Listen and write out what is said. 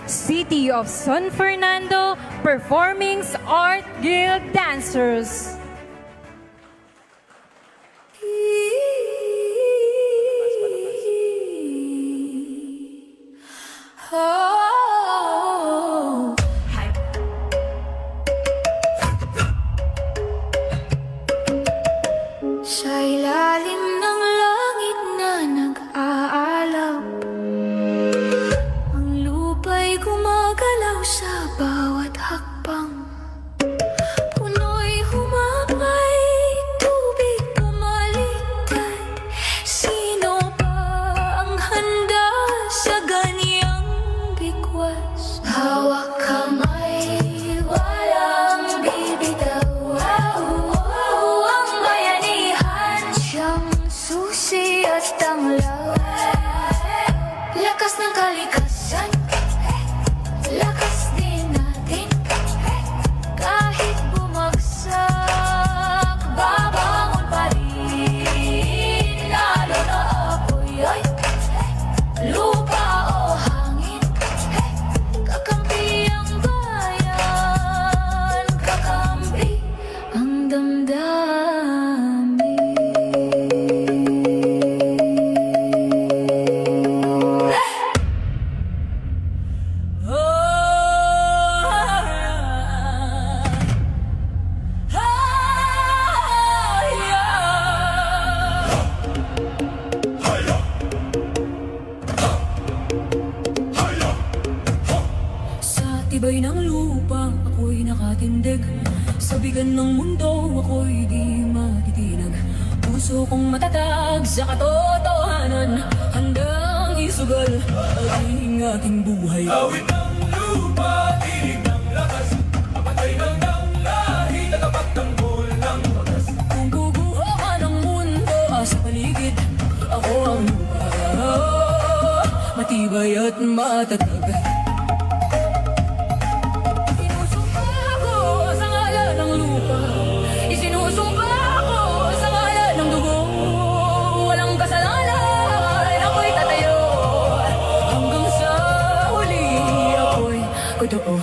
City of San Fernando Performing Art Guild Dancers. Sa ilalim ng langit na nag-aalaw, ang lupa'y gumagalaw sa bawat hakbang. Puno'y humabay, tubig pumaligtad. Sino pa ang handa sa ganyang bigwas? Hawak kamay, walang bibitaw. Ang bayanihan siyang susi at tanglaw. Lakas ng kalikasan, lakas din natin. Kahit bumagsak, babangon pa rin. Lalo na apoy ay lupa o hangin. Kakampi ang bayan, kakampi ang damdamin. Tibay ng lupa, ako'y nakatindig. Sa bigan ng mundo, ako'y di matitinag. Puso kong matatag sa katotohanan, handang isugal ang ating buhay. Awit ng lupa, tinig ng lakas, kapatay ng lahi, tagapagtanggol ng batas. Kung kukuha ka ng mundo sa paligid, ako ang lupa, matibay at matatag. Isinusumpa ako sa ngalan ng dugo. Walang kasalanan, ako'y tatayo. Hanggang sa huli, ako'y totoo.